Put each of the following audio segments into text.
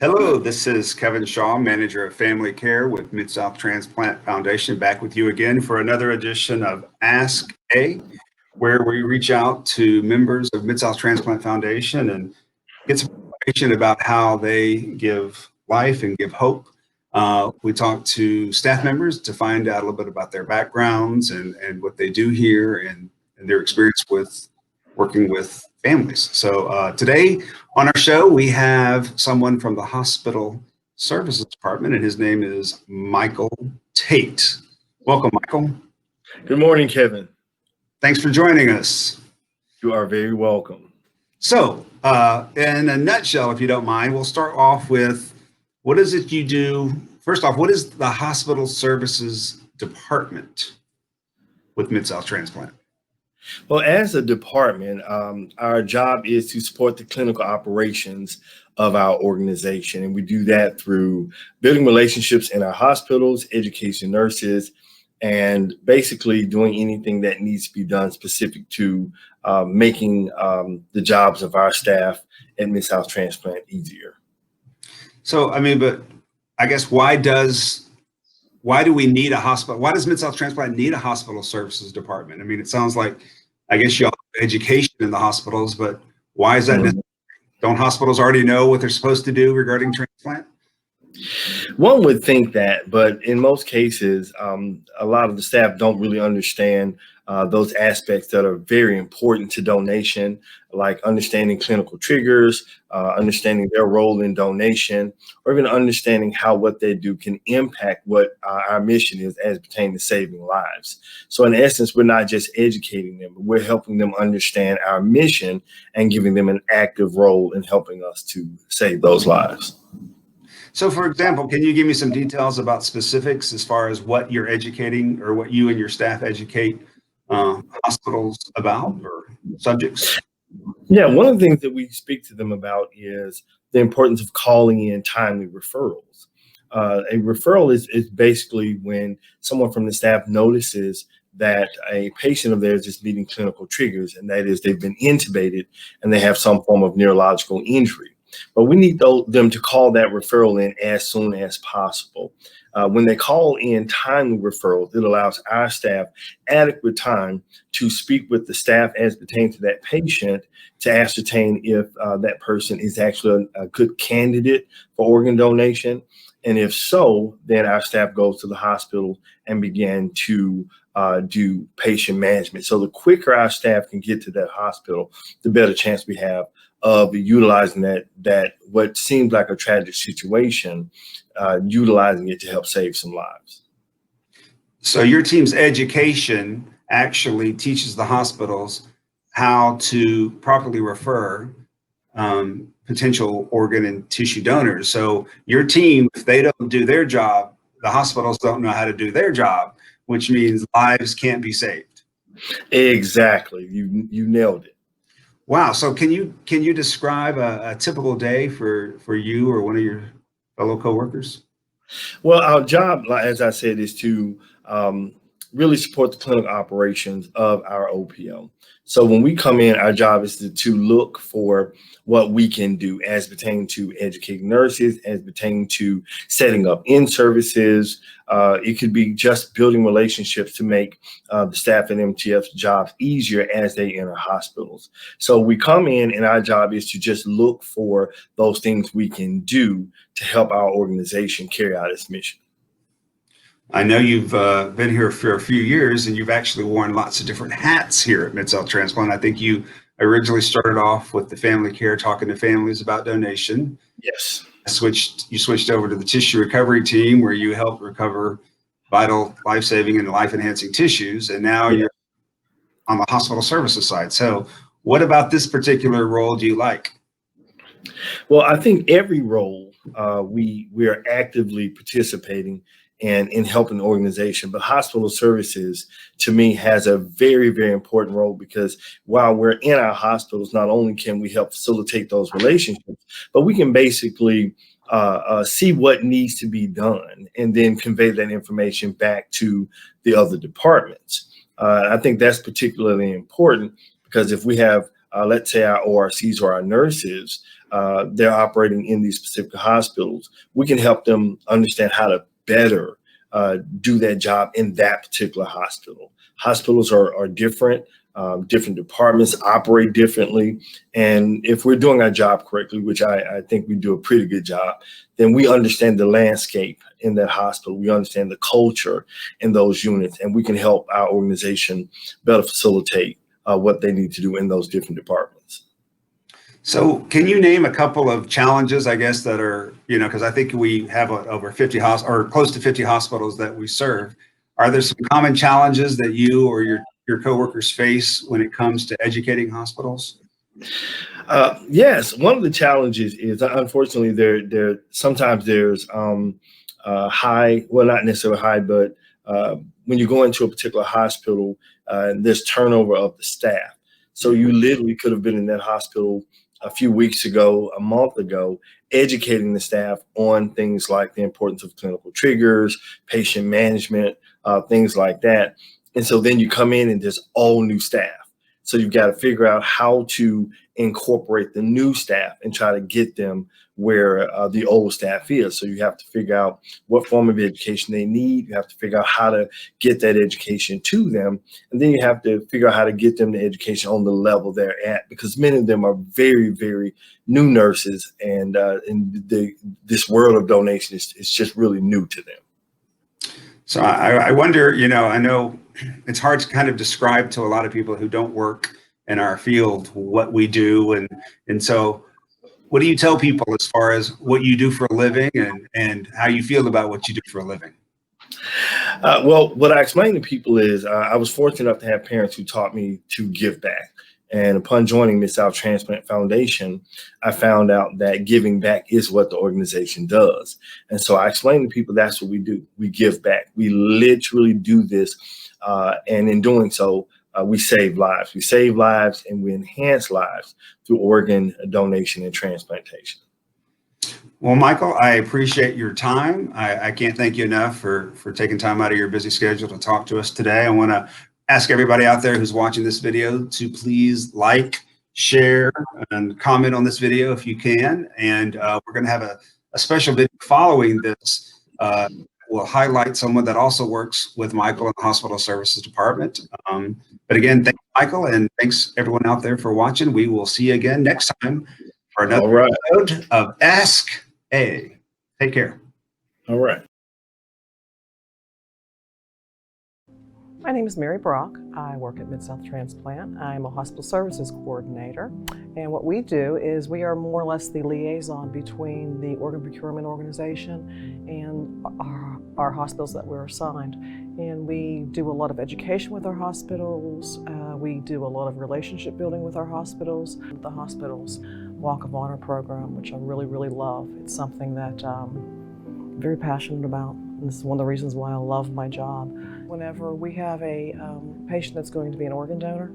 Hello, this is Kevin Shaw, Manager of Family Care with Mid-South Transplant Foundation, back with you again for another edition of Ask A, where we reach out to members of Mid-South Transplant Foundation and get some information about how they give life and give hope. We talk to staff members to find out a little bit about their backgrounds and what they do here and their experience with working with families. So today on our show, we have someone from the Hospital Services Department, and his name is Michael Tate. Welcome, Michael. Good morning, Kevin. Thanks for joining us. You are very welcome. So in a nutshell, if you don't mind, we'll start off with what is it you do? First off, what is the Hospital Services Department with Mid-South Transplant? Well, as a department, our job is to support the clinical operations of our organization. And we do that through building relationships in our hospitals, educating nurses, and basically doing anything that needs to be done specific to making the jobs of our staff at Mid-South Transplant easier. So, I mean, but I guess why do we need a hospital? Why does Mid-South Transplant need a hospital services department? I mean, it sounds like, I guess you all have education in the hospitals, but why is that necessary? Don't hospitals already know what they're supposed to do regarding transplant? One would think that, but in most cases, a lot of the staff don't really understand those aspects that are very important to donation, like understanding clinical triggers, understanding their role in donation, or even understanding how what they do can impact what our mission is as pertaining to saving lives. So in essence, we're not just educating them, but we're helping them understand our mission and giving them an active role in helping us to save those lives. So, for example, can you give me some details about specifics as far as what you're educating or what you and your staff educate hospitals about or subjects? Yeah, one of the things that we speak to them about is the importance of calling in timely referrals. A referral is basically when someone from the staff notices that a patient of theirs is meeting clinical triggers, and that is they've been intubated and they have some form of neurological injury. But we need them to call that referral in as soon as possible. When they call in timely referrals, it allows our staff adequate time to speak with the staff as pertains to that patient to ascertain if that person is actually a good candidate for organ donation. And if so, then our staff goes to the hospital and begin to do patient management. So the quicker our staff can get to that hospital, the better chance we have of utilizing that what seems like a tragic situation, utilizing it to help save some lives. So your team's education actually teaches the hospitals how to properly refer potential organ and tissue donors. So your team, if they don't do their job, the hospitals don't know how to do their job, which means lives can't be saved. Exactly. You nailed it. Wow. So can you describe a typical day for you or one of your fellow coworkers? Well, our job, as I said, is to really support the clinical operations of our OPO. So when we come in, our job is to look for what we can do as pertaining to educating nurses, as pertaining to setting up in-services. It could be just building relationships to make the staff and MTF's jobs easier as they enter hospitals. So we come in and our job is to just look for those things we can do to help our organization carry out its mission. I know you've been here for a few years and you've actually worn lots of different hats here at Mid-South Transplant. I think you originally started off with the family care, talking to families about donation. Yes. You switched over to the tissue recovery team where you help recover vital life-saving and life-enhancing tissues. And now you're on the hospital services side. So what about this particular role do you like? Well, I think every role we are actively participating in helping the organization, but hospital services to me has a very, very important role because while we're in our hospitals, not only can we help facilitate those relationships, but we can basically see what needs to be done and then convey that information back to the other departments. I think that's particularly important because if we have let's say our ORCs or our nurses they're operating in these specific hospitals, we can help them understand how to better do that job in that particular hospital. Hospitals are different. Different departments operate differently. And if we're doing our job correctly, which I think we do a pretty good job, then we understand the landscape in that hospital. We understand the culture in those units, and we can help our organization better facilitate what they need to do in those different departments. So can you name a couple of challenges, I guess, that are, because I think we have over 50 or close to 50 hospitals that we serve. Are there some common challenges that you or your coworkers face when it comes to educating hospitals? Yes, one of the challenges is, unfortunately, there sometimes there's high, well, not necessarily high, but when you go into a particular hospital, there's turnover of the staff. So you literally could have been in that hospital a few weeks ago, a month ago, educating the staff on things like the importance of clinical triggers, patient management, things like that. And so then you come in and there's all new staff. So you've got to figure out how to incorporate the new staff and try to get them where the old staff is. So you have to figure out what form of education they need. You have to figure out how to get that education to them. And then you have to figure out how to get them the education on the level they're at, because many of them are very, very new nurses. And this world of donation is just really new to them. So I wonder, I know it's hard to kind of describe to a lot of people who don't work in our field what we do. And so what do you tell people as far as what you do for a living and how you feel about what you do for a living? Well, what I explain to people is I was fortunate enough to have parents who taught me to give back. And upon joining Mid-South Transplant Foundation, I found out that giving back is what the organization does. And so I explain to people that's what we do. We give back. We literally do this. And in doing so, we save lives. We save lives and we enhance lives through organ donation and transplantation. Well, Michael, I appreciate your time. I can't thank you enough for taking time out of your busy schedule to talk to us today. I want to ask everybody out there who's watching this video to please like, share, and comment on this video if you can. And we're going to have a special video following this. We'll highlight someone that also works with Michael in the Hospital Services Department. But again, thanks, Michael, and thanks everyone out there for watching. We will see you again next time for another episode of Ask A. Take care. All right. My name is Mary Brock. I work at Mid-South Transplant. I'm a hospital services coordinator. And what we do is we are more or less the liaison between the organ procurement organization and our hospitals that we're assigned. And we do a lot of education with our hospitals. We do a lot of relationship building with our hospitals. The hospital's Walk of Honor program, which I really, really love. It's something that I'm very passionate about. And this is one of the reasons why I love my job. Whenever we have a patient that's going to be an organ donor,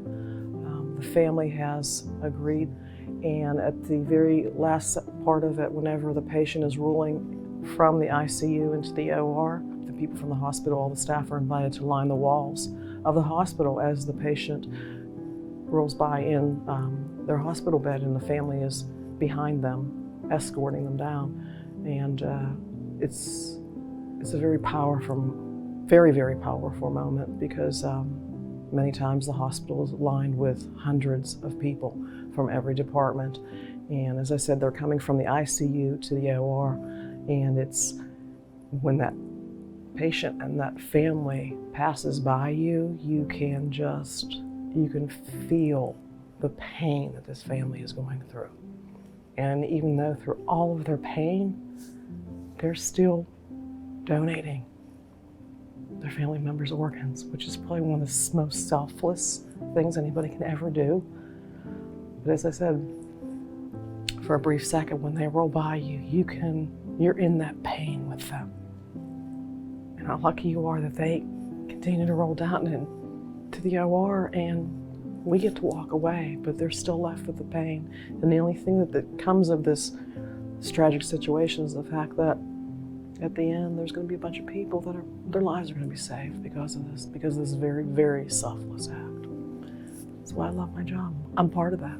the family has agreed, and at the very last part of it, whenever the patient is rolling from the ICU into the OR, the people from the hospital, all the staff are invited to line the walls of the hospital as the patient rolls by in their hospital bed, and the family is behind them, escorting them down. And it's a very powerful, very, very powerful moment, because many times the hospital is lined with hundreds of people from every department. And as I said, they're coming from the ICU to the OR. And it's when that patient and that family passes by you, you can feel the pain that this family is going through. And even though through all of their pain, they're still donating their family members' organs, which is probably one of the most selfless things anybody can ever do. But as I said, for a brief second, when they roll by you, you're in that pain with them. And how lucky you are that they continue to roll down into the OR and we get to walk away, but they're still left with the pain. And the only thing that comes of this tragic situation is the fact that at the end, there's going to be a bunch of people that their lives are going to be saved because of this very, very selfless act. That's why I love my job. I'm part of that.